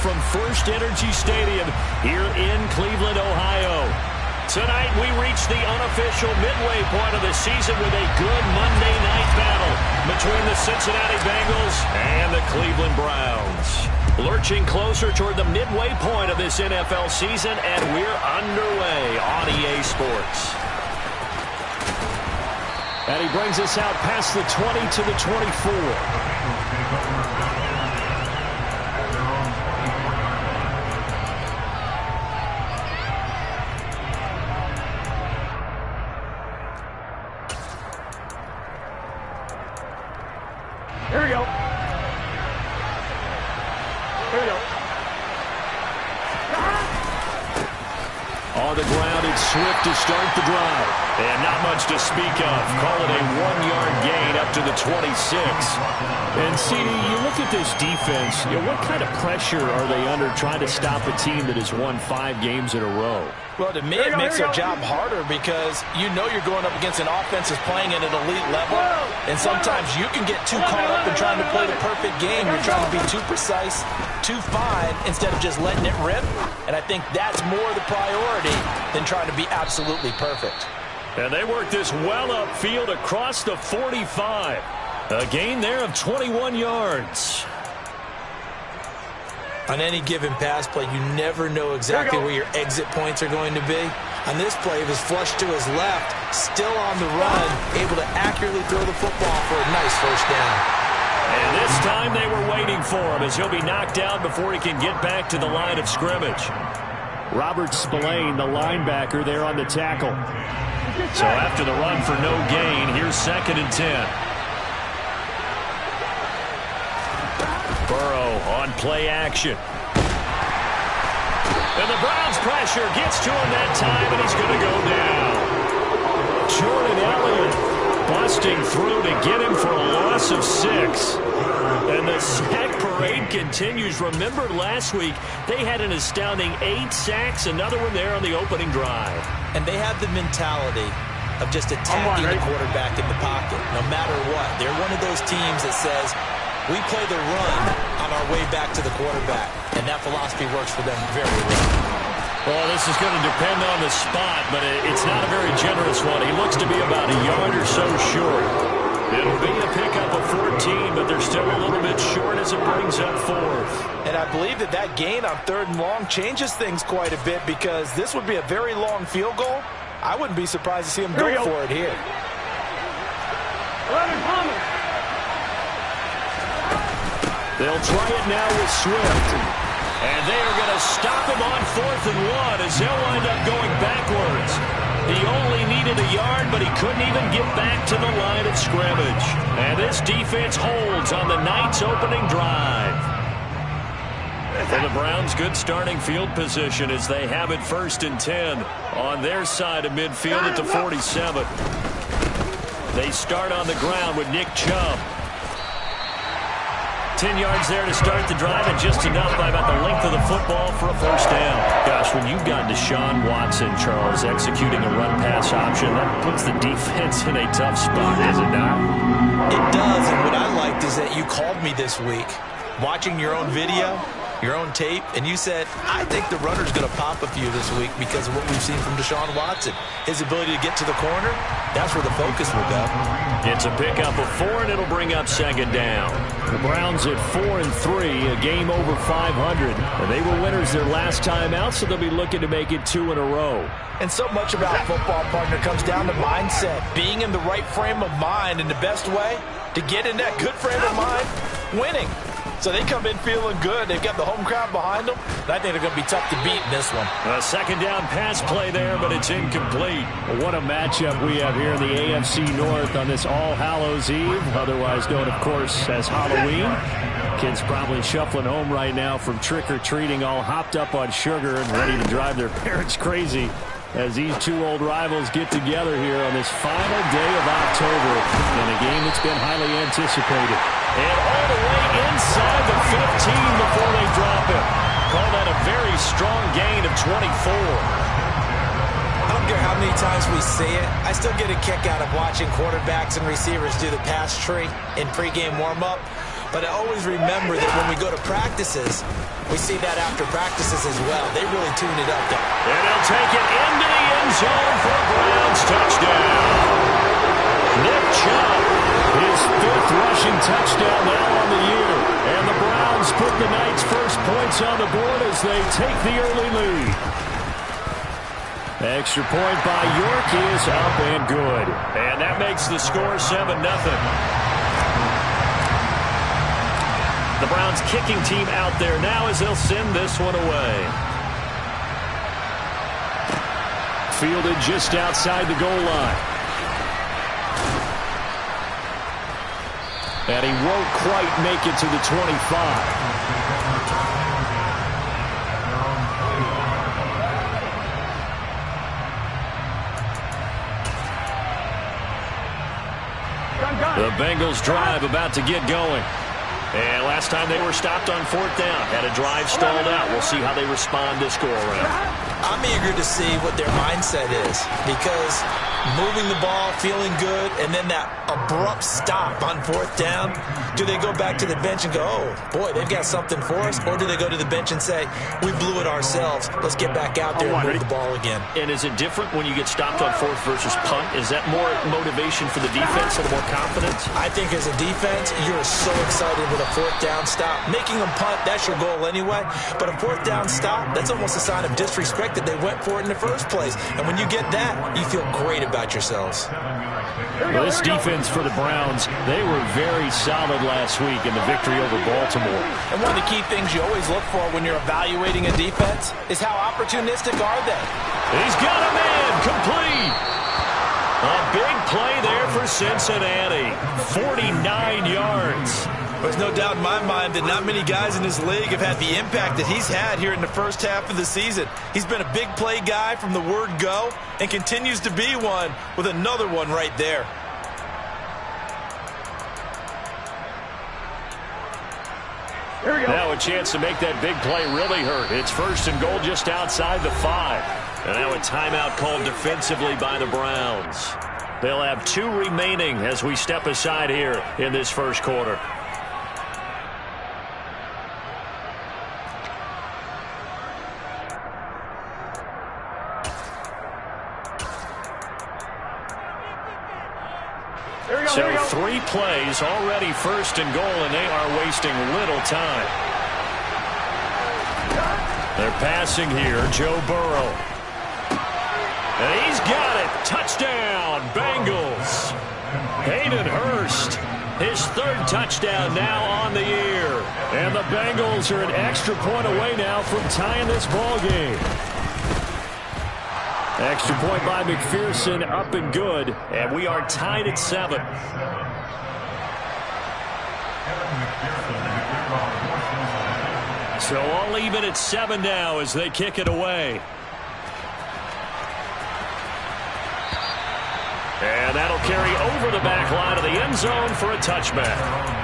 from First Energy Stadium here in Cleveland, Ohio. Tonight, we reach the unofficial midway point of the season with a good Monday night battle between the Cincinnati Bengals and the Cleveland Browns. Lurching closer toward the midway point of this NFL season, and we're underway on EA Sports. And he brings us out past the 20 to the 24. Here we go. Here we go. On the ground, it's Swift to start the drive. And not much to speak of. Call it a 1-yard gain up to the 26. And, CD, you look at this defense, what kind of pressure are they under trying to stop a team that has won 5 games in a row? Well, to me, it makes their job harder because you know you're going up against an offense that's playing at an elite level, and sometimes you can get too caught up in trying to play the perfect game. You're trying to be too precise, too fine, instead of just letting it rip, and I think that's more the priority than trying to be absolutely perfect. And they work this well upfield across the 45. A gain there of 21 yards. On any given pass play, you never know exactly where your exit points are going to be. On this play, it was flushed to his left, still on the run, able to accurately throw the football for a nice first down. And this time they were waiting for him as he'll be knocked down before he can get back to the line of scrimmage. Robert Spillane, the linebacker, there on the tackle. So after the run for no gain, here's 2nd and 10. Burrow on play action. And the Browns pressure gets to him that time, and he's going to go down. Jordan Elliott busting through to get him for a loss of 6. And the sack parade continues. Remember last week, they had an astounding 8 sacks, another one there on the opening drive. And they have the mentality of just attacking the quarterback in the pocket, no matter what. They're one of those teams that says, we play the run on our way back to the quarterback, and that philosophy works for them very well. Well, this is going to depend on the spot, but it's not a very generous one. He looks to be about a yard or so short. It'll be a pickup of 14, but they're still a little bit short as it brings up 4th. And I believe that gain on 3rd and long changes things quite a bit because this would be a very long field goal. I wouldn't be surprised to see him go for it here. They'll try it now with Swift. And they are going to stop him on 4th and 1 as he'll wind up going backwards. He only needed a yard, but he couldn't even get back to the line of scrimmage. And this defense holds on the night's opening drive. For the Browns, good starting field position as they have it 1st and 10 on their side of midfield at the 47. They start on the ground with Nick Chubb. 10 yards there to start the drive, and just enough by about the length of the football for a first down. Gosh, when you've got Deshaun Watson, Charles, executing a run-pass option, that puts the defense in a tough spot, does it not? It does, and what I liked is that you called me this week, watching your own video, your own tape, and you said, I think the runner's going to pop a few this week because of what we've seen from Deshaun Watson. His ability to get to the corner, that's where the focus will go. It's a pickup of 4, and it'll bring up 2nd down. The Browns at 4 and 3, a game over 500. And they were winners their last time out, so they'll be looking to make it 2 in a row. And so much about football, partner, comes down to mindset. Being in the right frame of mind, and the best way to get in that good frame of mind, winning. So they come in feeling good. They've got the home crowd behind them. And I think they're going to be tough to beat in this one. A 2nd down pass play there, but it's incomplete. What a matchup we have here in the AFC North on this All Hallows Eve, otherwise known, of course, as Halloween. Kids probably shuffling home right now from trick-or-treating, all hopped up on sugar and ready to drive their parents crazy as these two old rivals get together here on this final day of October in a game that's been highly anticipated. And all the way inside the 15 before they drop him. Call that a very strong gain of 24. I don't care how many times we say it, I still get a kick out of watching quarterbacks and receivers do the pass tree in pregame warm-up. But I always remember that when we go to practices, we see that after practices as well. They really tune it up there. And he'll take it into the end zone for a Browns touchdown. Nick Chubb, his 5th rushing touchdown now on the year. And the Browns put the night's first points on the board as they take the early lead. Extra point by York is up and good. And that makes the score 7-0. The Browns kicking team out there now as they'll send this one away. Fielded just outside the goal line. And he won't quite make it to the 25. The Bengals drive about to get going. And last time they were stopped on 4th down, had a drive stalled out. We'll see how they respond this go-around. I'm eager to see what their mindset is, because moving the ball, feeling good, and then that abrupt stop on 4th down, do they go back to the bench and go, oh, boy, they've got something for us? Or do they go to the bench and say, we blew it ourselves, let's get back out there and move the ball again? And is it different when you get stopped on 4th versus punt? Is that more motivation for the defense, a little more confidence? I think as a defense, you're so excited with a 4th down stop. Making them punt, that's your goal anyway. But a 4th down stop, that's almost a sign of disrespect that they went for it in the first place. And when you get that, you feel great about yourselves. Well, this defense for the Browns, they were very solid last week in the victory over Baltimore. And one of the key things you always look for when you're evaluating a defense is how opportunistic are they? He's got a man complete. A big play there for Cincinnati. 49 yards. There's no doubt in my mind that not many guys in this league have had the impact that he's had here in the first half of the season. He's been a big play guy from the word go and continues to be one with another one right there. Now a chance to make that big play really hurt. It's 1st and goal just outside the 5. And now a timeout called defensively by the Browns. They'll have 2 remaining as we step aside here in this first quarter. So 3 plays, already 1st and goal, and they are wasting little time. They're passing here, Joe Burrow. And he's got it. Touchdown, Bengals. Hayden Hurst, his 3rd touchdown now on the year. And the Bengals are an extra point away now from tying this ball game. Extra point by McPherson, up and good, and we are tied at 7. So all even at 7 now as they kick it away. And that'll carry over the back line of the end zone for a touchback.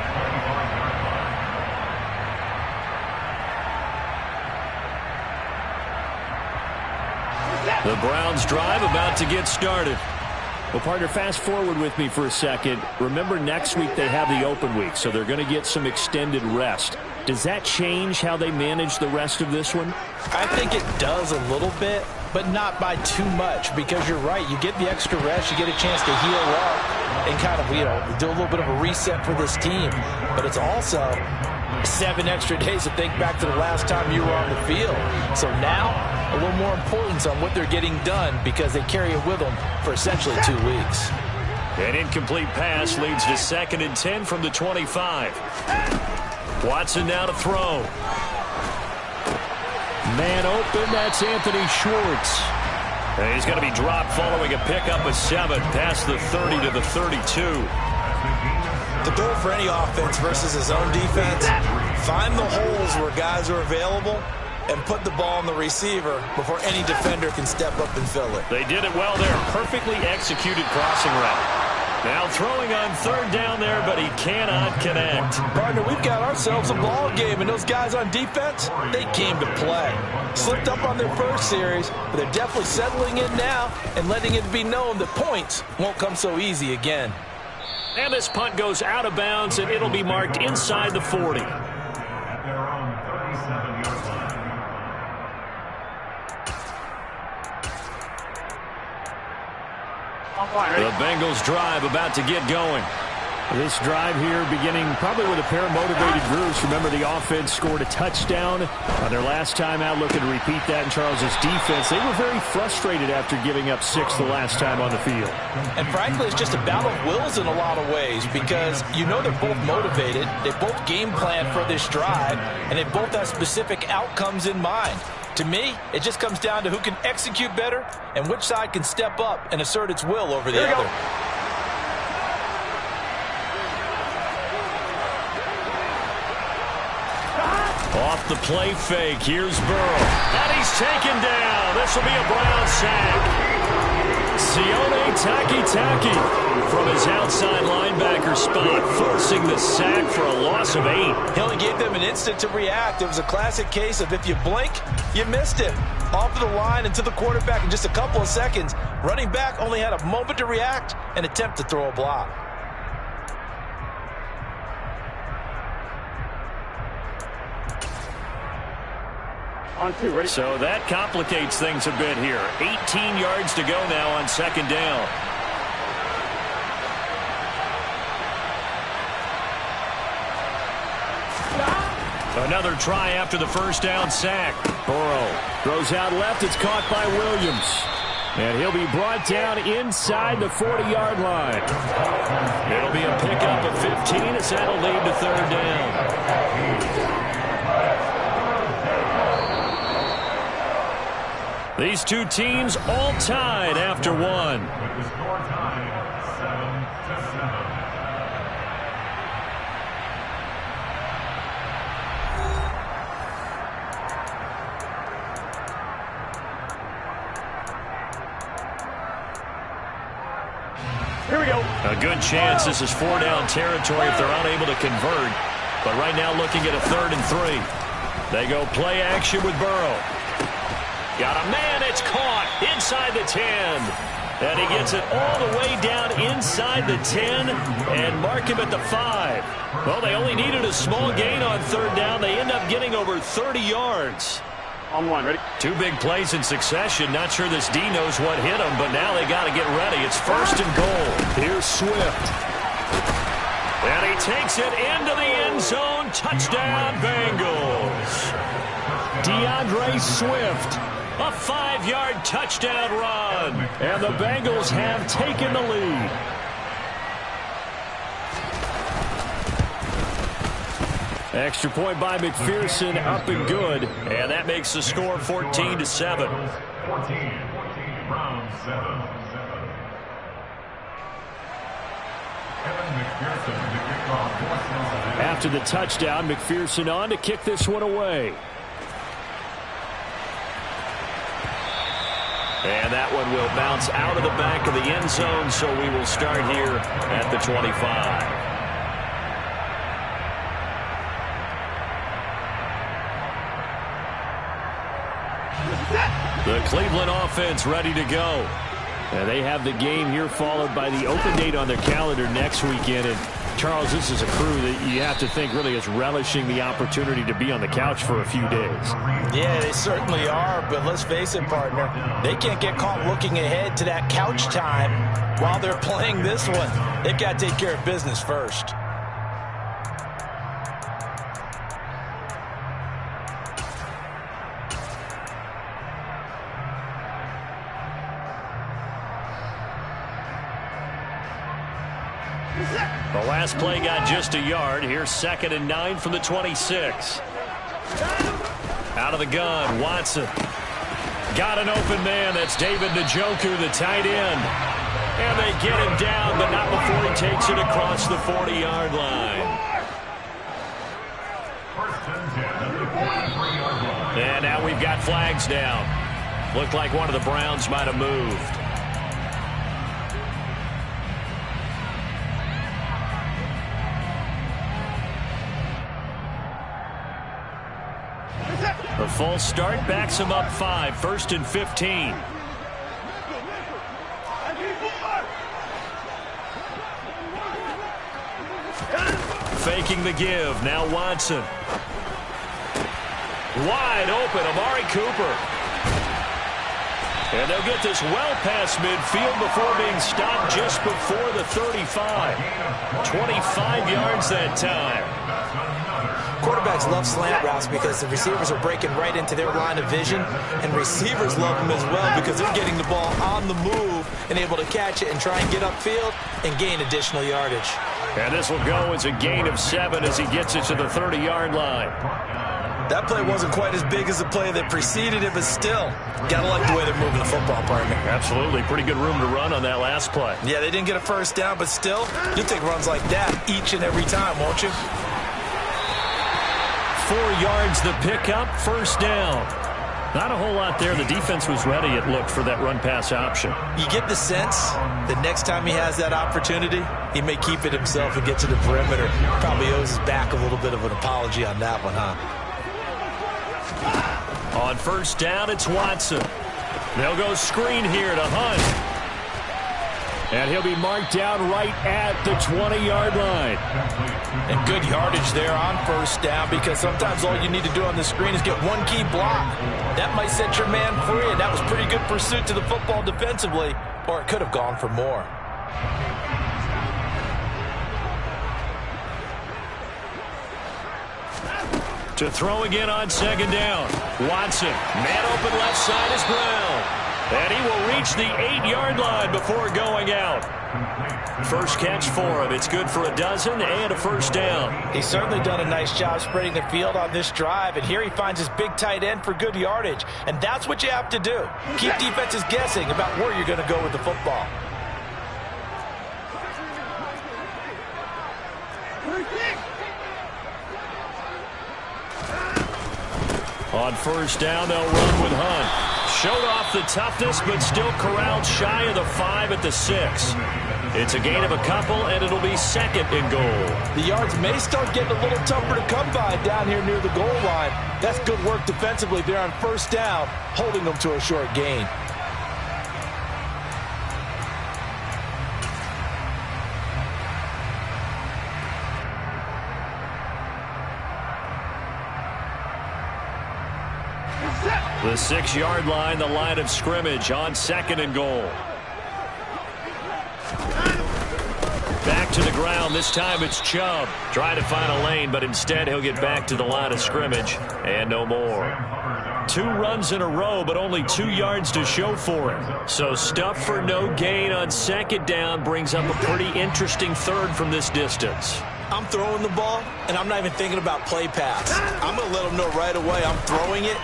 The Browns drive about to get started. Well, partner, fast forward with me for a second. Remember, next week they have the open week, so they're going to get some extended rest. Does that change how they manage the rest of this one? I think it does a little bit, but not by too much, because you're right. You get the extra rest. You get a chance to heal up and kind of, do a little bit of a reset for this team. But it's also 7 extra days to think back to the last time you were on the field. So now, a little more importance on what they're getting done because they carry it with them for essentially 2 weeks. An incomplete pass leads to 2nd and 10 from the 25. Watson now to throw. Man open, that's Anthony Schwartz. And he's going to be dropped following a pickup of 7 past the 30 to the 32. The goal for any offense versus his own defense, find the holes where guys are available and put the ball on the receiver before any defender can step up and fill it. They did it well there. Perfectly executed crossing route. Now throwing on 3rd down there, but he cannot connect. Partner, we've got ourselves a ball game, and those guys on defense, they came to play. Slipped up on their first series, but they're definitely settling in now and letting it be known that points won't come so easy again. And this punt goes out of bounds, and it'll be marked inside the 40. At their own 37-yard line. The Bengals drive about to get going. This drive here beginning probably with a pair of motivated groups. Remember, the offense scored a touchdown on their last time out, looking to repeat that in Charles's defense. They were very frustrated after giving up 6 the last time on the field. And frankly, it's just a battle of wills in a lot of ways, because you know they're both motivated, they both game plan for this drive, and they both have specific outcomes in mind. To me, it just comes down to who can execute better and which side can step up and assert its will over the other. Off the play fake, here's Burrow. And he's taken down. This will be a Brown sack. Sione Takitaki from his outside linebacker spot, forcing the sack for a loss of 8. He only gave them an instant to react. It was a classic case of if you blink, you missed it. Off of the line and to the quarterback in just a couple of seconds. Running back only had a moment to react and attempt to throw a block. So that complicates things a bit here. 18 yards to go now on second down. Another try after the first down sack. Burrow throws out left. It's caught by Williams. And he'll be brought down inside the 40-yard line. It'll be a pickup of 15 as that'll lead to third down. These two teams all tied after one. With the score tied 7-7. Here we go. A good chance this is 4-down territory if they're unable to convert. But right now looking at a 3rd and 3. They go play action with Burrow. Got a man, it's caught inside the 10. And he gets it all the way down inside the 10 and mark him at the 5. Well, they only needed a small gain on 3rd down. They end up getting over 30 yards. On one, ready? 2 big plays in succession. Not sure this D knows what hit him, but now they got to get ready. It's 1st and goal. Here's Swift. And he takes it into the end zone. Touchdown, Bengals. DeAndre Swift. A 5-yard touchdown run. And the Bengals have taken the lead. Extra point by McPherson, up and good. And that makes the score 14-7. 14, round 7. Evan McPherson to kick off for Cincinnati. After the touchdown, McPherson on to kick this one away. And that one will bounce out of the back of the end zone, so we will start here at the 25. The Cleveland offense ready to go. And they have the game here followed by the open date on their calendar next weekend. And Charles, this is a crew that you have to think really is relishing the opportunity to be on the couch for a few days. Yeah, they certainly are, but let's face it, partner, they can't get caught looking ahead to that couch time while they're playing this one. They've got to take care of business first. The last play got just a yard. Here's 2nd and 9 from the 26. Out of the gun, Watson. Got an open man. That's David Njoku, the tight end. And they get him down, but not before he takes it across the 40-yard line. 1st and 10 at the 43-yard line. And now we've got flags down. Looked like one of the Browns might have moved. The false start backs him up 5, 1st and 15. faking the give. Now Watson. Wide open, Amari Cooper. And they'll get this well past midfield before being stopped just before the 35. 25 yards that time. Quarterbacks love slant routes because the receivers are breaking right into their line of vision, and receivers love them as well because they're getting the ball on the move and able to catch it and try and get upfield and gain additional yardage. And this will go as a gain of 7 as he gets it to the 30-yard line. That play wasn't quite as big as the play that preceded it, but still, gotta like the way they're moving the football, partner. Absolutely. Pretty good room to run on that last play. Yeah, they didn't get a first down, but still, you'll take runs like that each and every time, won't you? 4 yards the pickup, first down. Not a whole lot there. The defense was ready, it looked, for that run-pass option. You get the sense that next time he has that opportunity, he may keep it himself and get to the perimeter. Probably owes his back a little bit of an apology on that one, huh? On first down, it's Watson. They'll go screen here to Hunt. And he'll be marked down right at the 20-yard line. And good yardage there on first down, because sometimes all you need to do on the screen is get one key block. That might set your man free, and that was pretty good pursuit to the football defensively, or it could have gone for more. To throw again on second down. Watson, man open left side is Brown. And he will reach the 8-yard line before going out. First catch for him. It's good for a dozen and a first down. He's certainly done a nice job spreading the field on this drive, and here he finds his big tight end for good yardage. And that's what you have to do. Keep defenses guessing about where you're going to go with the football. On first down, they'll run with Hunt. Showed off the toughness, but still corralled shy of the 5 at the 6. It's a gain of a couple, and it'll be second and goal. The yards may start getting a little tougher to come by down here near the goal line. That's good work defensively there on first down, holding them to a short gain. The 6-yard line, the line of scrimmage on second and goal. Back to the ground. This time it's Chubb. Trying to find a lane, but instead he'll get back to the line of scrimmage and no more. 2 runs in a row, but only 2 yards to show for him. So stuff for no gain on second down brings up a pretty interesting third from this distance. I'm throwing the ball, and I'm not even thinking about play pass. I'm going to let them know right away I'm throwing it.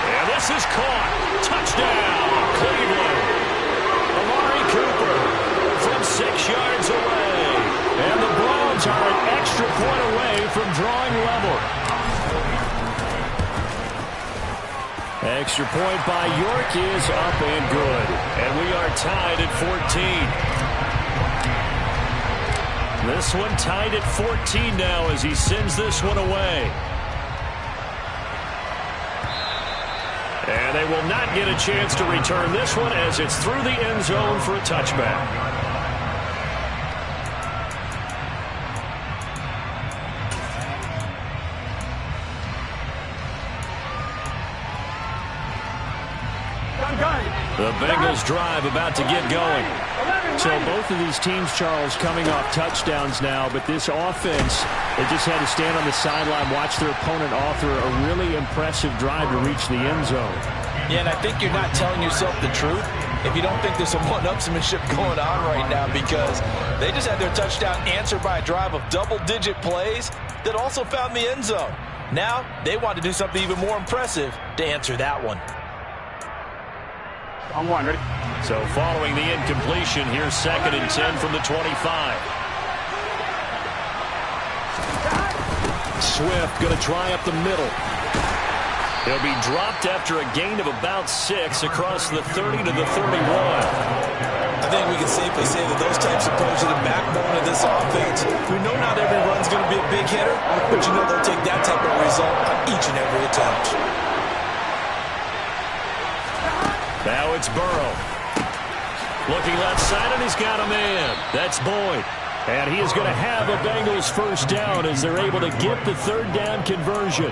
And this is caught. Touchdown, Cleveland. Amari Cooper from 6 yards away. And the Browns are an extra point away from drawing level. Extra point by York is up and good. And we are tied at 14. This one tied at 14 now as he sends this one away. And they will not get a chance to return this one as it's through the end zone for a touchback. The Bengals drive about to get going. So both of these teams, Charles, coming off touchdowns now, but this offense, they just had to stand on the sideline, watch their opponent author a really impressive drive to reach the end zone. Yeah, and I think you're not telling yourself the truth if you don't think there's some one-upsmanship going on right now, because they just had their touchdown answered by a drive of double-digit plays that also found the end zone. Now they want to do something even more impressive to answer that one. On one, ready? So following the incompletion, here's 2nd and 10 from the 25. Swift going to try up the middle. He'll be dropped after a gain of about 6 across the 30 to the 31. I think we can safely say that those types of plays are the backbone of this offense. We know not every run's going to be a big hitter, but you know they'll take that type of result on each and every attempt. Now it's Burrow. Looking left side, and he's got a man. That's Boyd. And he is going to have a Bengals first down as they're able to get the third down conversion.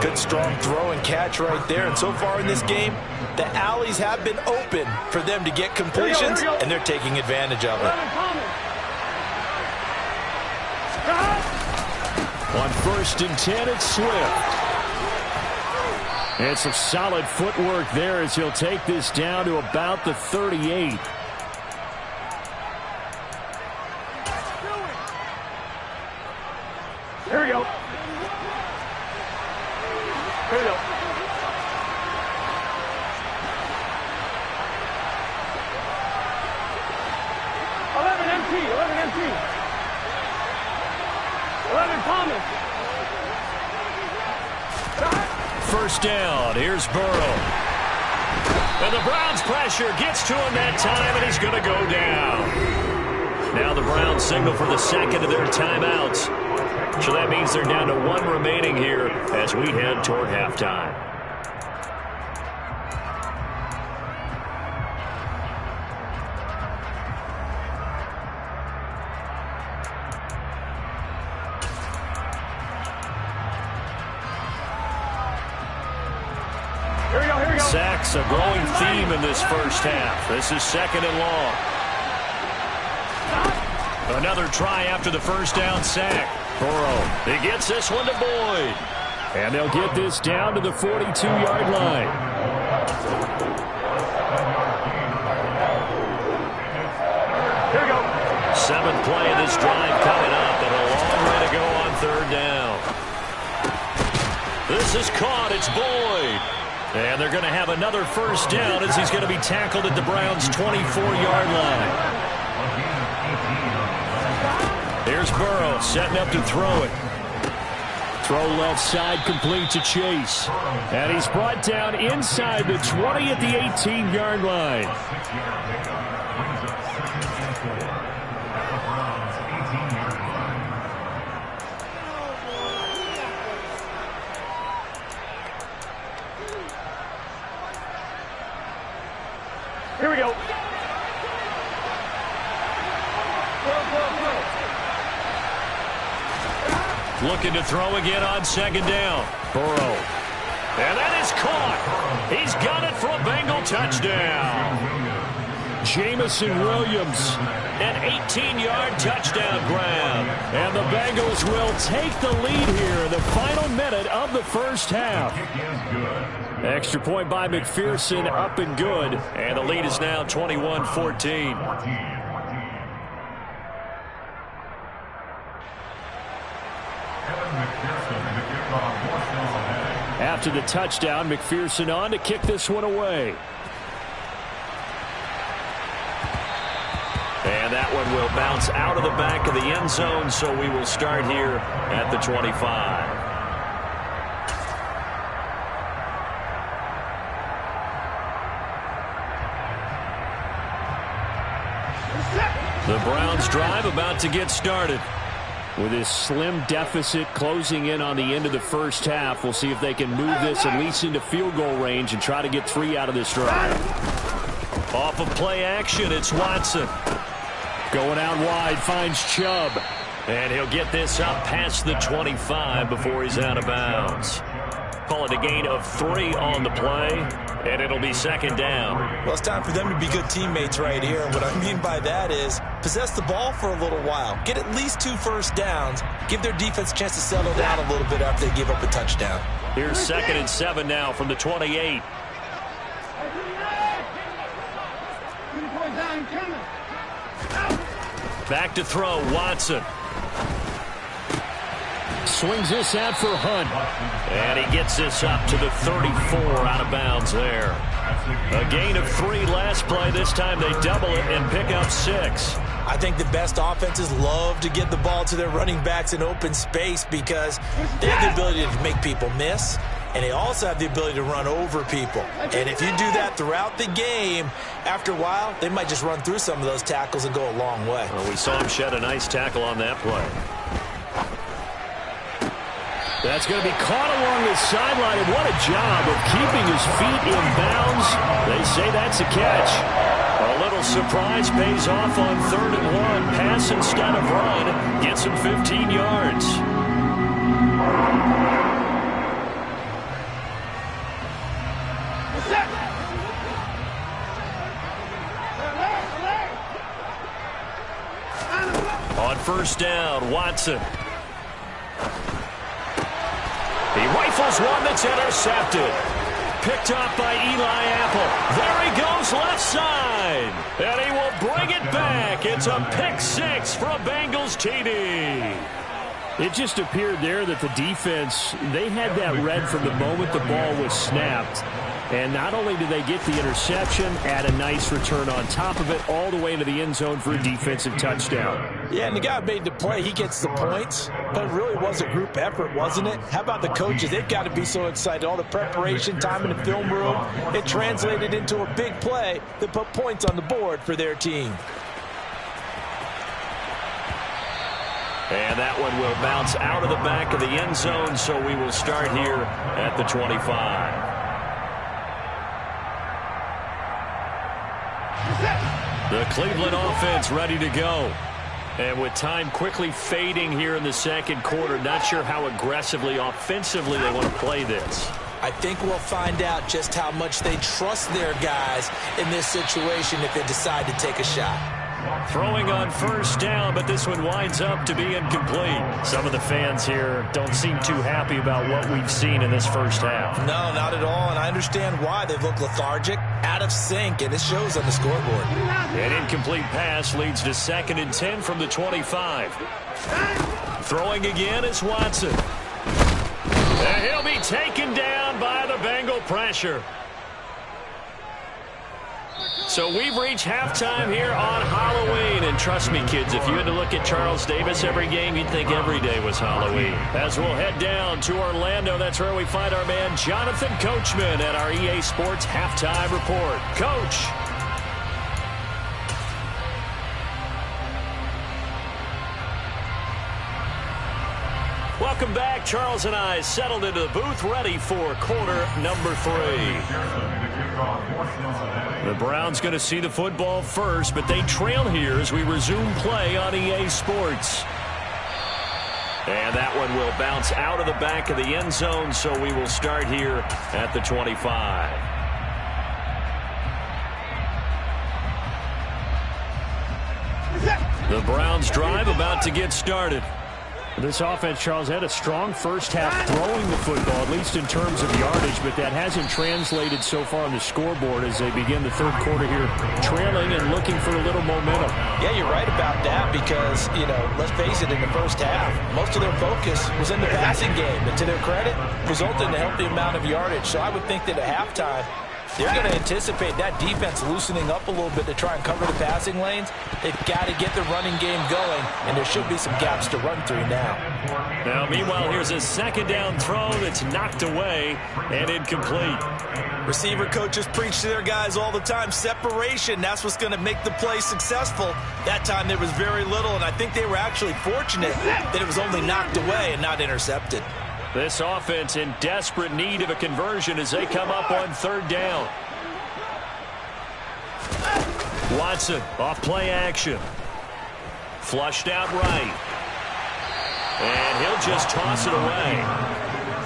Good strong throw and catch right there. And so far in this game, the alleys have been open for them to get completions, and they're taking advantage of it. On 1st and 10, it's Swift. And some solid footwork there as he'll take this down to about the 38. Here we go. Here we go. Empty. 11 Thomas. First down. Here's Burrow. And the Browns' pressure gets to him that time, and he's going to go down. Now the Browns signal for the second of their timeouts. So that means they're down to 1 remaining here as we head toward halftime. Sacks, a growing theme in this first half. This is 2nd and long. Another try after the first down sack. Burrow, he gets this one to Boyd. And they'll get this down to the 42-yard line. Here we go. 7th play of this drive coming up, and a long way to go on 3rd down. This is caught. It's Boyd. And they're going to have another first down as he's going to be tackled at the Browns' 24-yard line. Here's Burrow setting up to throw it. Throw left side complete to Chase. And he's brought down inside the 20 at the 18-yard line. Here we go. Looking to throw again on 2nd down. Burrow. And that is caught. He's got it for a Bengal touchdown. Jamison Williams, an 18-yard touchdown grab. And the Bengals will take the lead here in the final minute of the first half. Extra point by McPherson, up and good. And the lead is now 21-14. After the touchdown, McPherson on to kick this one away. And that one will bounce out of the back of the end zone, so we will start here at the 25. The Browns drive about to get started. With this slim deficit closing in on the end of the first half, we'll see if they can move this at least into field goal range and try to get 3 out of this drive. Off of play action, it's Watson. Going out wide, finds Chubb. And he'll get this up past the 25 before he's out of bounds. Call it a gain of 3 on the play, and it'll be 2nd down. Well, it's time for them to be good teammates right here. And what I mean by that is possess the ball for a little while. Get at least 2 first downs. Give their defense a chance to settle down a little bit after they give up a touchdown. Here's 2nd and 7 now from the 28. Back to throw, Watson. Swings this out for Hunt. And he gets this up to the 34 out of bounds there. A gain of 3 last play. This time they double it and pick up 6. I think the best offenses love to get the ball to their running backs in open space because they have the ability to make people miss, and they also have the ability to run over people. And if you do that throughout the game, after a while, they might just run through some of those tackles and go a long way. Well, we saw him shed a nice tackle on that play. That's going to be caught along the sideline, and what a job of keeping his feet in bounds. They say that's a catch. A little surprise pays off on 3rd and 1. Pass instead of run. Gets him 15 yards. On 1st down, Watson. He rifles one that's intercepted. Picked up by Eli Apple. There he goes left side. And he will bring it back. It's a pick 6 for a Bengals TD. It just appeared there that the defense, they had that read from the moment the ball was snapped. And not only did they get the interception, add a nice return on top of it, all the way into the end zone for a defensive touchdown. Yeah, and the guy made the play. He gets the points, but it really was a group effort, wasn't it? How about the coaches? They've got to be so excited. All the preparation, time in the film room, it translated into a big play that put points on the board for their team. And that one will bounce out of the back of the end zone, so we will start here at the 25. The Cleveland offense ready to go. And with time quickly fading here in the 2nd quarter, not sure how aggressively, offensively they want to play this. I think we'll find out just how much they trust their guys in this situation if they decide to take a shot. Throwing on 1st down, but this one winds up to be incomplete. Some of the fans here don't seem too happy about what we've seen in this 1st half. No, not at all, and I understand why. They've looked lethargic, out of sync, and it shows on the scoreboard. An incomplete pass leads to 2nd and 10 from the 25. Throwing again is Watson. And he'll be taken down by the Bengal pressure. So we've reached halftime here on Halloween. And trust me, kids, if you had to look at Charles Davis every game, you'd think every day was Halloween. As we'll head down to Orlando, that's where we find our man Jonathan Coachman at our EA Sports Halftime Report. Coach. Welcome back. Charles and I settled into the booth, ready for quarter number 3. The Browns going to see the football first, but they trail here as we resume play on EA Sports. And that one will bounce out of the back of the end zone, so we will start here at the 25. The Browns drive about to get started. This offense, Charles, had a strong 1st half throwing the football, at least in terms of yardage, but that hasn't translated so far on the scoreboard as they begin the 3rd quarter here, trailing and looking for a little momentum. Yeah, you're right about that because, you know, let's face it, in the 1st half, most of their focus was in the passing game, but to their credit, resulted in a healthy amount of yardage. So I would think that at halftime, they're going to anticipate that defense loosening up a little bit to try and cover the passing lanes. They've got to get the running game going, and there should be some gaps to run through now. Now, meanwhile, here's a 2nd down throw that's knocked away and incomplete. Receiver coaches preach to their guys all the time. Separation, that's what's going to make the play successful. That time there was very little, and I think they were actually fortunate that it was only knocked away and not intercepted. This offense in desperate need of a conversion as they come up on 3rd down. Watson off play action. Flushed out right. And he'll just toss it away.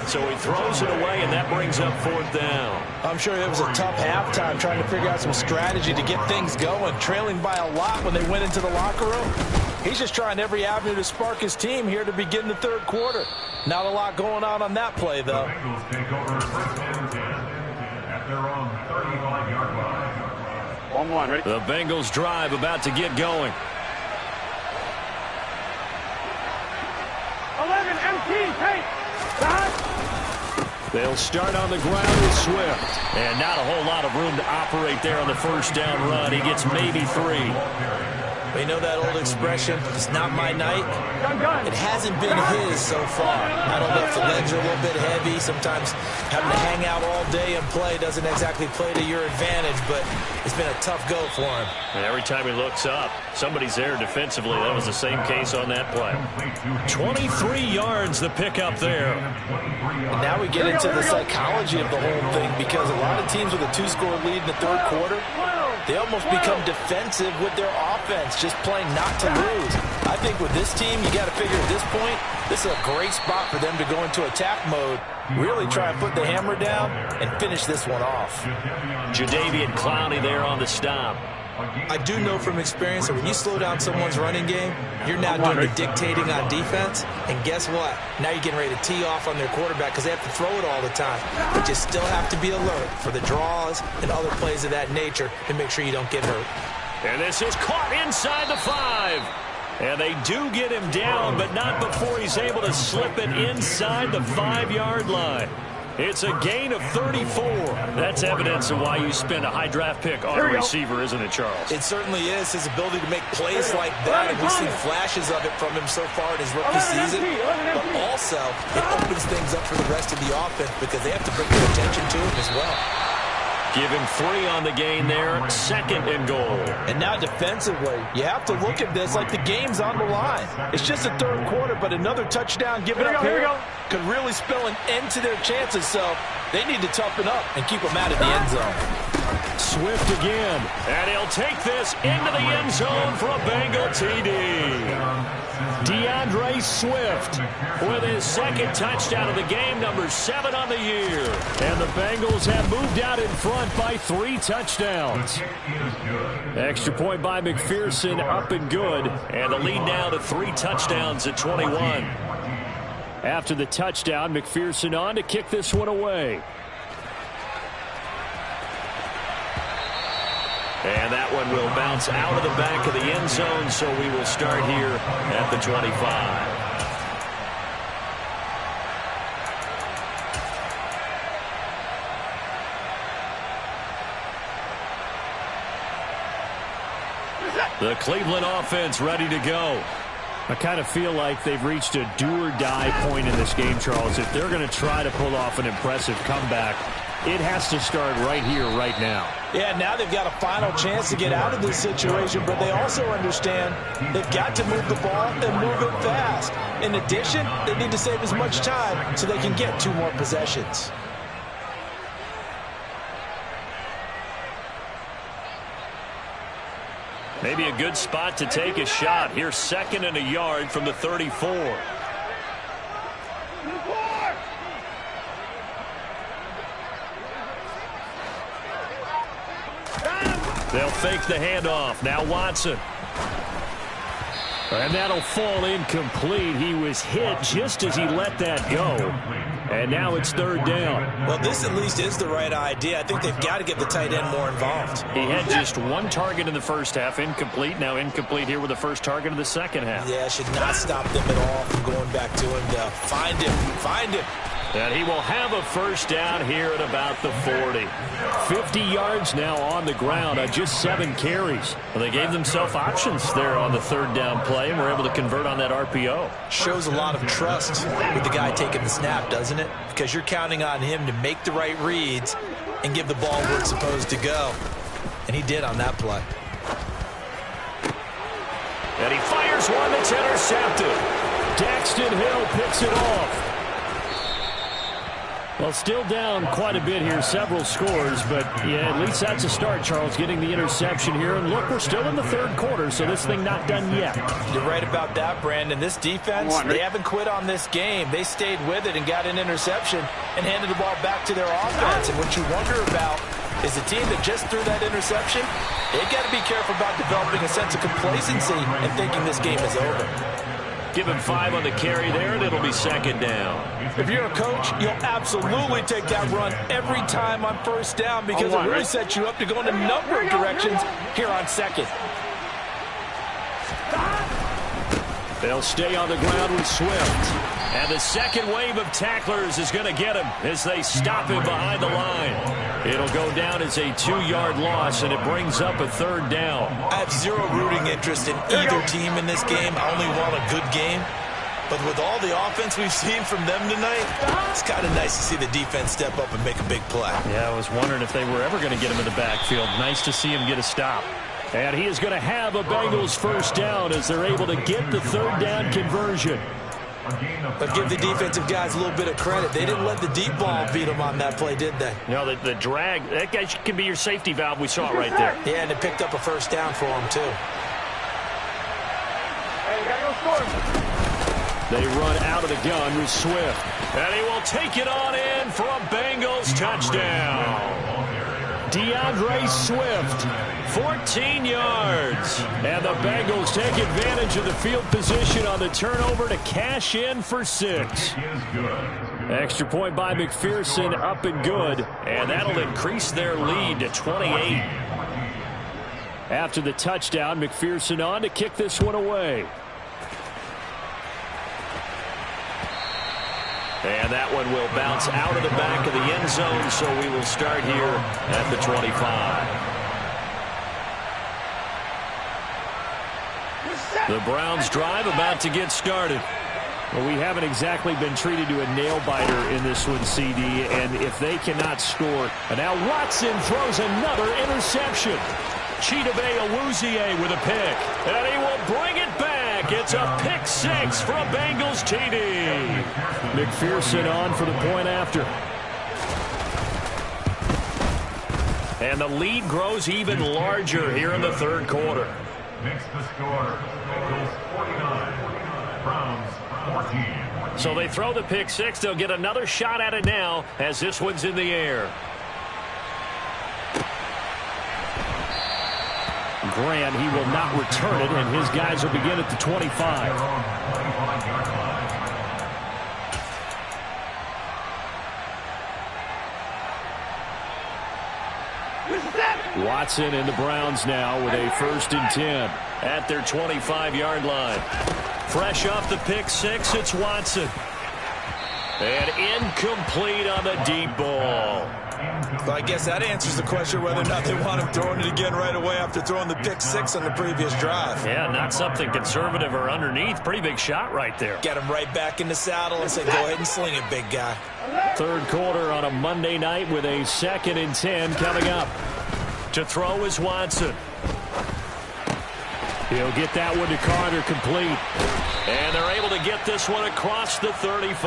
So he throws it away, and that brings up 4th down. I'm sure it was a tough halftime trying to figure out some strategy to get things going, trailing by a lot when they went into the locker room. He's just trying every avenue to spark his team here to begin the 3rd quarter. Not a lot going on that play, though. The Bengals take over 1st and 10 at their own 35-yard line. 1-1, ready? The Bengals drive about to get going. 11, MT, take. They'll start on the ground with Swift. And not a whole lot of room to operate there on the 1st down run. He gets maybe 3. We know that old expression, it's not my night. It hasn't been his so far. I don't know if the legs are a little bit heavy. Sometimes having to hang out all day and play doesn't exactly play to your advantage, but it's been a tough go for him. And every time he looks up, somebody's there defensively. That was the same case on that play. 23 yards the pickup there. And now we get into the psychology of the whole thing because a lot of teams with a 2-score lead in the 3rd quarter, They almost become defensive with their offense, just playing not to lose. I think with this team, you got to figure at this point, this is a great spot for them to go into attack mode, really try and put the hammer down and finish this one off. Jadeveon Clowney there on the stop. I do know from experience that when you slow down someone's running game, you're now doing the dictating on defense. And guess what? Now you're getting ready to tee off on their quarterback because they have to throw it all the time. But you still have to be alert for the draws and other plays of that nature to make sure you don't get hurt. And this is caught inside the 5. And they do get him down, but not before he's able to slip it inside the 5-yard line. It's a gain of 34. That's evidence of why you spend a high draft pick on a receiver, isn't it, Charles? It certainly is. His ability to make plays like that, and we've seen flashes of it from him so far in his rookie season. But also, it opens things up for the rest of the offense because they have to bring their attention to him as well. Give him 3 on the gain there, 2nd and goal. And now defensively, you have to look at this like the game's on the line. It's just a 3rd quarter, but another touchdown given up here could really spell an end to their chances. So they need to toughen up and keep them out of the end zone. Swift again, and he'll take this into the end zone for a Bengal TD. DeAndre Swift with his 2nd touchdown of the game, number 7 on the year. And the Bengals have moved out in front by 3 touchdowns. Extra point by McPherson, up and good. And the lead now to 3 touchdowns at 21. After the touchdown, McPherson on to kick this one away. And that one will bounce out of the back of the end zone, so we will start here at the 25. The Cleveland offense ready to go. I kind of feel like they've reached a do-or-die point in this game, Charles. If they're going to try to pull off an impressive comeback, it has to start right here, right now. Yeah, now they've got a final chance to get out of this situation, but they also understand they've got to move the ball and move it fast. In addition, they need to save as much time so they can get 2 more possessions. Maybe a good spot to take a shot. Here's 2nd and a yard from the 34. They'll fake the handoff. Now Watson. And that'll fall incomplete. He was hit just as he let that go. And now it's 3rd down. Well, this at least is the right idea. I think they've got to get the tight end more involved. He had just 1 target in the first half, incomplete. Now incomplete here with the first target of the second half. Yeah, should not stop them at all from going back to him to find him. Find him. And he will have a first down here at about the 40. 50 yards now on the ground on just 7 carries. Well, they gave themselves options there on the 3rd down play, and were able to convert on that RPO. Shows a lot of trust with the guy taking the snap, doesn't it? Because you're counting on him to make the right reads and give the ball where it's supposed to go. And he did on that play. And he fires one that's intercepted. Daxton Hill picks it off. Well, still down quite a bit here, several scores, but yeah, at least that's a start, Charles, getting the interception here. And look, we're still in the 3rd quarter, so this thing not done yet. You're right about that, Brandon. This defense, they haven't quit on this game. They stayed with it and got an interception and handed the ball back to their offense. And what you wonder about is the team that just threw that interception, they've got to be careful about developing a sense of complacency and thinking this game is over. Give him 5 on the carry there, and it'll be 2nd down. If you're a coach, you'll absolutely take that run every time on 1st down because it really sets you up to go in a number of directions here on 2nd. They'll stay on the ground with Swift. And the 2nd wave of tacklers is going to get him as they stop him behind the line. It'll go down as a 2-yard loss, and it brings up a 3rd down. I have 0 rooting interest in either team in this game. I only want a good game. But with all the offense we've seen from them tonight, it's kind of nice to see the defense step up and make a big play. Yeah, I was wondering if they were ever going to get him in the backfield. Nice to see him get a stop. And he is going to have a Bengals first down as they're able to get the 3rd down conversion. But give the defensive guys a little bit of credit. They didn't let the deep ball beat them on that play, did they? No, the drag, that guy can be your safety valve. We saw it right there. Yeah, and it picked up a first down for him, too. Hey, you gotta go score. They run out of the gun with Swift. And he will take it on in for a Bengals touchdown. DeAndre Swift, 14 yards. And the Bengals take advantage of the field position on the turnover to cash in for 6. Extra point by McPherson, up and good. And that'll increase their lead to 28. After the touchdown, McPherson on to kick this one away. And that one will bounce out of the back of the end zone, so we will start here at the 25. The Browns drive about to get started. Well, we haven't exactly been treated to a nail-biter in this one, CD, and if they cannot score. And now Watson throws another interception. Chidobe Awuzie with a pick, and he will bring it back. It's a pick 6 for a Bengals TD. McPherson on for the point after. And the lead grows even larger here in the third quarter. Makes the score Bengals 49, Browns 14. So they throw the pick 6. They'll get another shot at it now as this one's in the air. Graham, he will not return it, and his guys will begin at the 25. Watson and the Browns now with a 1st and 10 at their 25-yard line. Fresh off the pick 6, it's Watson. And incomplete on the deep ball. Well, I guess that answers the question whether or not they want him throwing it again right away after throwing the pick 6 on the previous drive. Yeah, not something conservative or underneath. Pretty big shot right there. Get him right back in the saddle and say, go ahead and sling it, big guy. Third quarter on a Monday night with a 2nd and 10 coming up. To throw is Watson. He'll get that one to Carter, complete. And they're able to get this one across the 35.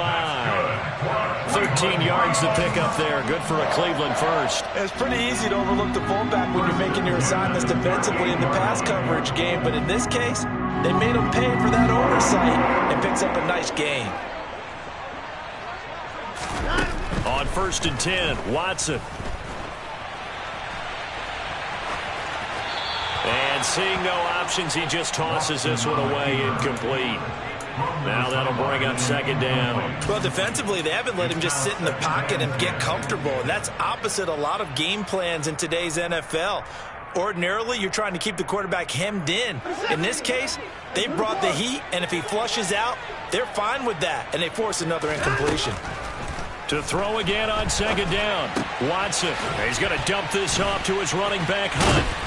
13 yards to pick up there. Good for a Cleveland first. It's pretty easy to overlook the fullback when you're making your assignments defensively in the pass coverage game. But in this case, they made him pay for that oversight and picks up a nice gain. On 1st and 10, Watson. And seeing no options, he just tosses this one away, incomplete. Now that'll bring up 2nd down. Well, defensively, they haven't let him just sit in the pocket and get comfortable. And that's opposite a lot of game plans in today's NFL. Ordinarily, you're trying to keep the quarterback hemmed in. In this case, they brought the heat, and if he flushes out, they're fine with that, and they force another incompletion. To throw again on 2nd down, Watson. He's going to dump this off to his running back, Hunt.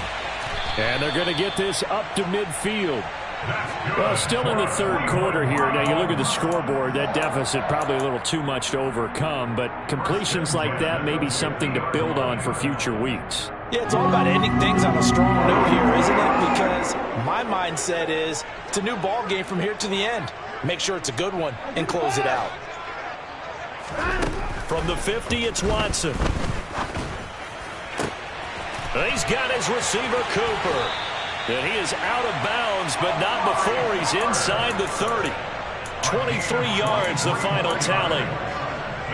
And they're going to get this up to midfield. Well, still in the third quarter here. Now, you look at the scoreboard, that deficit probably a little too much to overcome, but completions like that may be something to build on for future weeks. Yeah, it's all about ending things on a strong note here, isn't it? Because my mindset is it's a new ball game from here to the end. Make sure it's a good one and close it out. From the 50, it's Watson. He's got his receiver, Cooper. And he is out of bounds, but not before he's inside the 30. 23 yards, the final tally.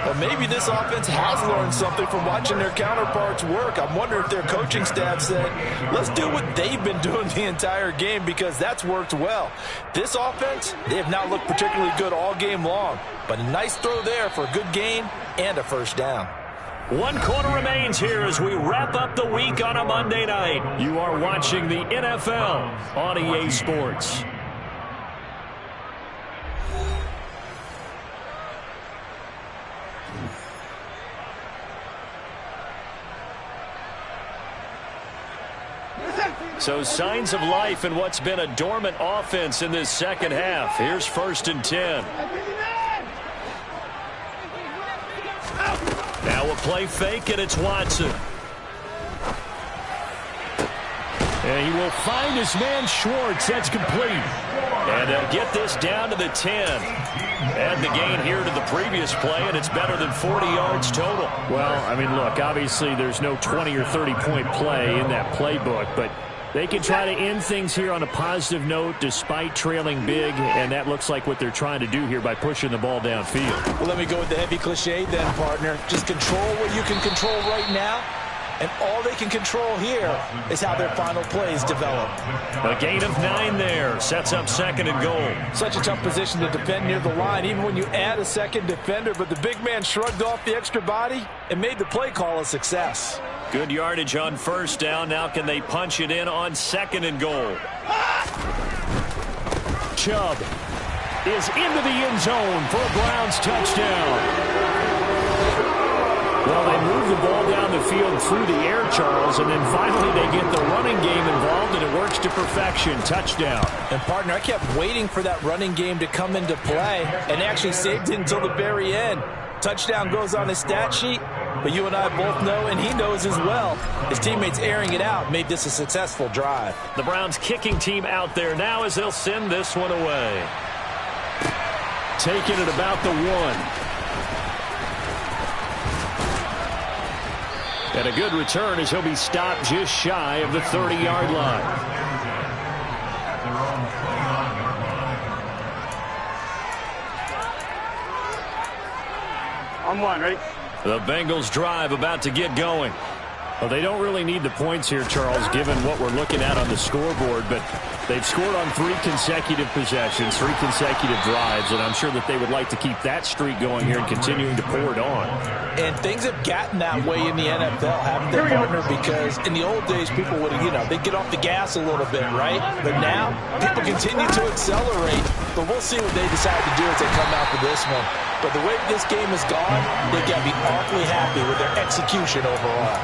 Well, maybe this offense has learned something from watching their counterparts work. I'm wondering if their coaching staff said, let's do what they've been doing the entire game, because that's worked well. This offense, they have not looked particularly good all game long, but a nice throw there for a good gain and a 1st down. 1 quarter remains here as we wrap up the week on a Monday night. You are watching the NFL on EA Sports. So signs of life in what's been a dormant offense in this second half. Here's 1st and 10. Now a play fake, and it's Watson. And he will find his man Schwartz. That's complete. And they'll get this down to the 10. Add the gain here to the previous play, and it's better than 40 yards total. Well, I mean, look, obviously there's no 20 or 30-point play in that playbook, but they can try to end things here on a positive note despite trailing big, and that looks like what they're trying to do here by pushing the ball downfield. Well, let me go with the heavy cliche then, partner. Just control what you can control right now, and all they can control here is how their final plays develop. A gain of 9 there. Sets up 2nd and goal. Such a tough position to defend near the line, even when you add a second defender, but the big man shrugged off the extra body and made the play call a success. Good yardage on 1st down. Now can they punch it in on 2nd and goal? Chubb is into the end zone for a Browns touchdown. Well, they move the ball down the field through the air, Charles, and then finally they get the running game involved, and it works to perfection. Touchdown. And, partner, I kept waiting for that running game to come into play, and they actually saved it until the very end. Touchdown goes on his stat sheet, but you and I both know, and he knows as well, his teammates airing it out made this a successful drive. The Browns kicking team out there now as they'll send this one away. Taking it about the 1. And a good return as he'll be stopped just shy of the 30-yard line. On 1, ready? The Bengals drive about to get going. Well, they don't really need the points here, Charles, given what we're looking at on the scoreboard, but they've scored on 3 consecutive possessions, 3 consecutive drives, and I'm sure that they would like to keep that streak going here and continuing to pour it on. And things have gotten that way in the NFL, haven't they, partner? Because in the old days, people would, they'd get off the gas a little bit, right? But now, people continue to accelerate, but we'll see what they decide to do as they come out for this one. But the way this game has gone, they've got to be awfully happy with their execution overall.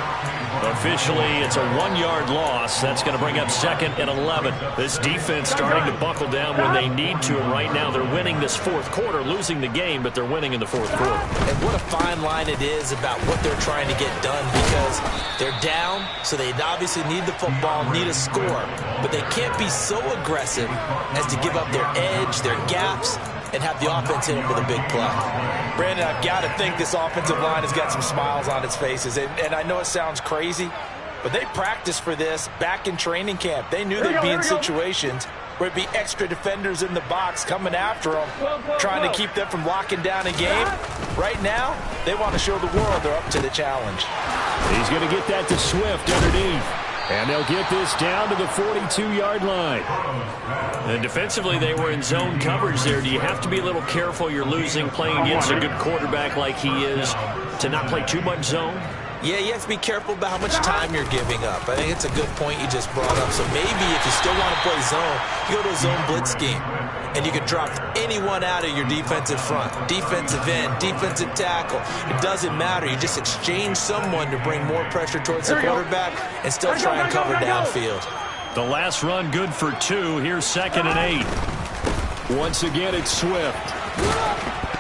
Officially, it's a 1-yard loss. That's going to bring up 2nd and 11. This defense starting to buckle down when they need to, and right now they're winning this 4th quarter, losing the game, but they're winning in the 4th quarter. And what a fine line it is about what they're trying to get done, because they're down, so they obviously need the football, need a score, but they can't be so aggressive as to give up their edge, their gaps, and have the offense hit them with a big play. Brandon, I've got to think this offensive line has got some smiles on its faces. And I know it sounds crazy, but they practiced for this back in training camp. They knew they'd be in situations where it'd be extra defenders in the box coming after them, trying to keep them from locking down a game. Right now, they want to show the world they're up to the challenge. He's going to get that to Swift underneath. And they'll get this down to the 42-yard line. And defensively, they were in zone coverage there. Do you have to be a little careful? You're losing, playing against a good quarterback like he is, to not play too much zone? Yeah, you have to be careful about how much time you're giving up. I think it's a good point you just brought up. So maybe if you still want to play zone, you go to a zone blitz scheme. And you can drop anyone out of your defensive front, defensive end, defensive tackle. It doesn't matter. You just exchange someone to bring more pressure towards the quarterback and still try and cover downfield. The last run good for 2. Here's 2nd and 8. Once again, it's Swift.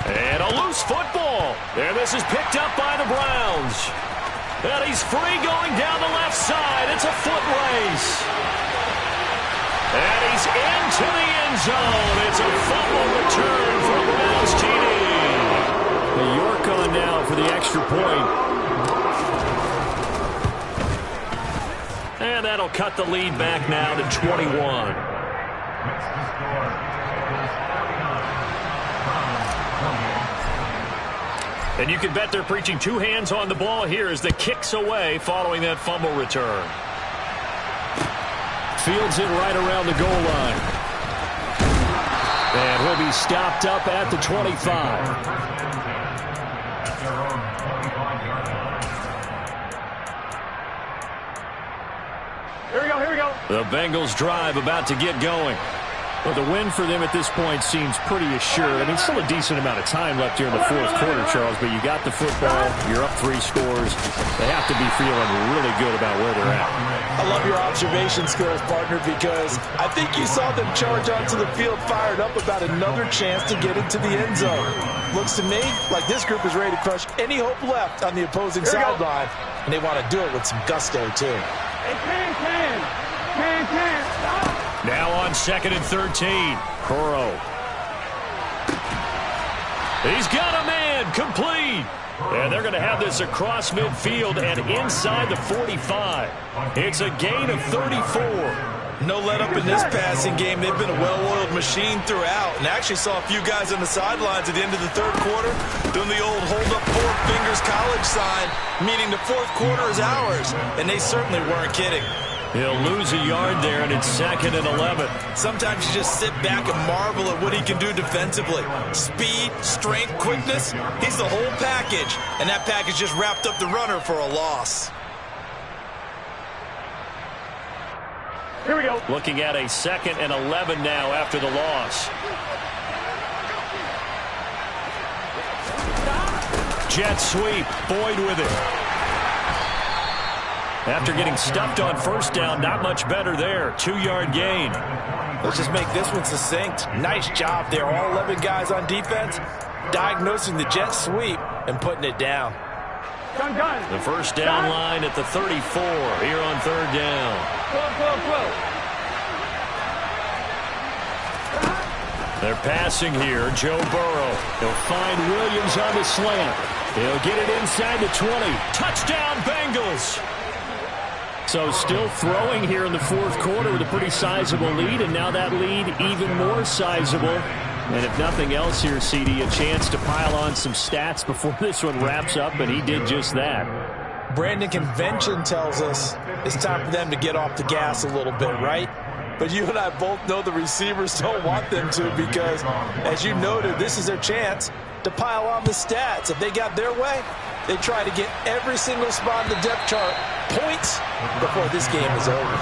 And a loose football. And this is picked up by the Browns. And he's free going down the left side. It's a foot race. And he's into the end zone. It's a fumble return for Browns TD. The York on now for the extra point. And that'll cut the lead back now to 21. And you can bet they're preaching 2 hands on the ball here as the kick's away following that fumble return. Fields it right around the goal line. And he'll be stopped up at the 25. Here we go. The Bengals drive about to get going. Well, the win for them at this point seems pretty assured. I mean, still a decent amount of time left here in the 4th quarter, Charles, but you got the football, you're up 3 scores. They have to be feeling really good about where they're at. I love your observation skills, partner, because I think you saw them charge onto the field fired up about another chance to get into the end zone. Looks to me like this group is ready to crush any hope left on the opposing sideline, and they want to do it with some gusto, too. Hey, 10. Now on 2nd and 13. Burrow. He's got a man. Complete. And they're going to have this across midfield and inside the 45. It's a gain of 34. No let up in this passing game. They've been a well-oiled machine throughout. And actually saw a few guys on the sidelines at the end of the third quarter doing the old hold up 4 fingers college sign, meaning the fourth quarter is ours. And they certainly weren't kidding. He'll lose a yard there, and it's 2nd and 11. Sometimes you just sit back and marvel at what he can do defensively. Speed, strength, quickness. He's the whole package. And that package just wrapped up the runner for a loss. Here we go. Looking at a 2nd and 11 now after the loss. Jet sweep. Boyd with it. After getting stuffed on first down, not much better there. 2-yard gain. Let's just make this one succinct. Nice job there. All 11 guys on defense diagnosing the jet sweep and putting it down. Done. The first down line at the 34 here on 3rd down. They're passing here. Joe Burrow. He'll find Williams on the slant. He'll get it inside the 20. Touchdown, Bengals. So still throwing here in the fourth quarter with a pretty sizable lead, and now that lead even more sizable. And if nothing else here, CD, a chance to pile on some stats before this one wraps up, and he did just that. Brandon, convention tells us it's time for them to get off the gas a little bit, right? But you and I both know the receivers don't want them to because, as you noted, this is their chance to pile on the stats. If they got their way, they try to get every single spot in the depth chart points before this game is over.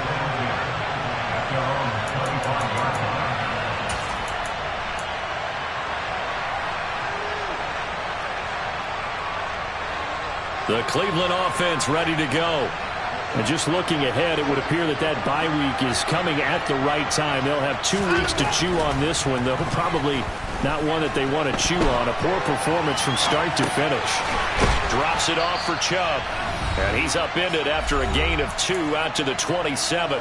The Cleveland offense ready to go. And just looking ahead, it would appear that that bye week is coming at the right time. They'll have 2 weeks to chew on this one, though probably not one that they want to chew on. A poor performance from start to finish. Drops it off for Chubb. And he's upended after a gain of 2 out to the 27.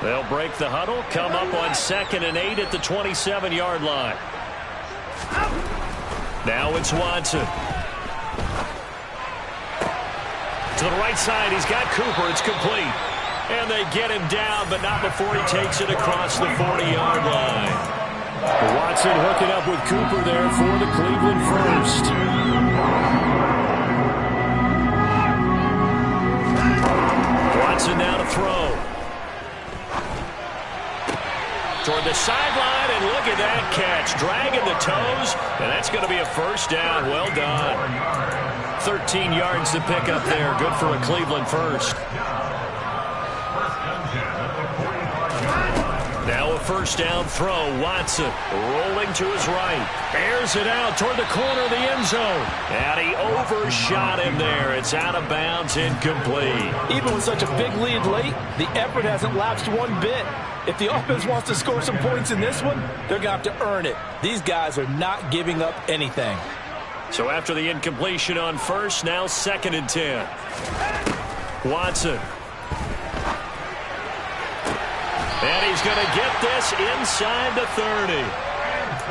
They'll break the huddle, come up on 2nd and 8 at the 27-yard line. Now it's Watson. To the right side, he's got Cooper. It's complete. And they get him down, but not before he takes it across the 40-yard line. Watson hooking up with Cooper there for the Cleveland first. Watson now to throw. Toward the sideline, and look at that catch. Dragging the toes, and that's going to be a first down. Well done. 13 yards to pick up there. Good for a Cleveland first. Now a first down throw. Watson rolling to his right. Airs it out toward the corner of the end zone. And he overshot him there. It's out of bounds, incomplete. Even with such a big lead late, the effort hasn't lapsed one bit. If the offense wants to score some points in this one, they're going to have to earn it. These guys are not giving up anything. So after the incompletion on first, now 2nd and 10. Watson. And he's going to get this inside the 30.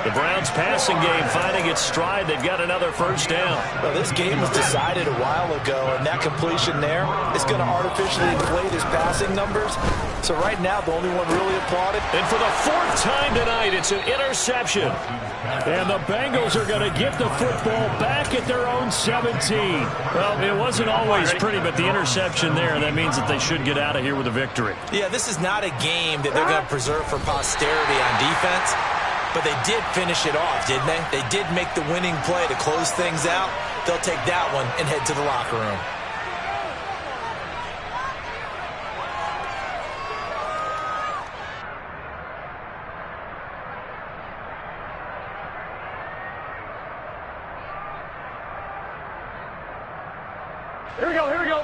The Browns passing game finding its stride. They've got another first down. Well, this game was decided a while ago, and that completion there is going to artificially inflate his passing numbers. So right now, the only one really applauded. And for the 4th time tonight, it's an interception. And the Bengals are going to get the football back at their own 17. Well, it wasn't always pretty, but the interception there, that means that they should get out of here with a victory. Yeah, this is not a game that they're going to preserve for posterity on defense. But they did finish it off, didn't they? They did make the winning play to close things out. They'll take that one and head to the locker room. Here we go, here we go.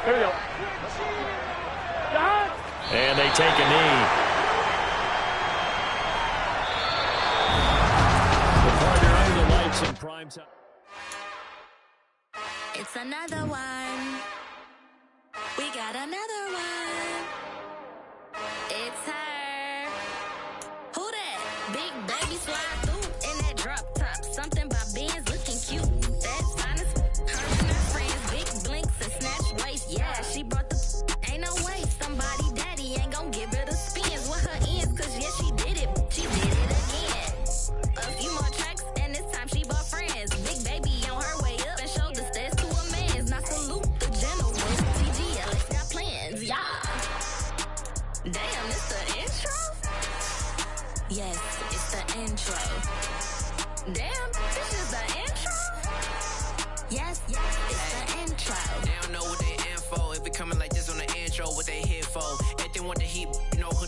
Here we go. And they take a knee. The partner under the lights in prime time. It's another one. We got another one. It's her. Who that? Big baby slide through in that drop top. Something by Benz looking cute. That's honest. Her and her friends, big blinks and snatch waist. Yeah, she brought the. Ain't no way somebody daddy ain't gon' give her the spins with her ends. Cause yeah, she did it. She did it again. A few more tracks and this time she bought friends. Big baby on her way up and showed the stairs to a man's. Now salute the general. TGLX got plans, yeah. Damn, it's the intro? Yes, it's the intro. Damn, this is the intro? Yes, it's the intro. They don't know what they in for. If it coming like this on the intro, what they here for. If they want the heat, you know who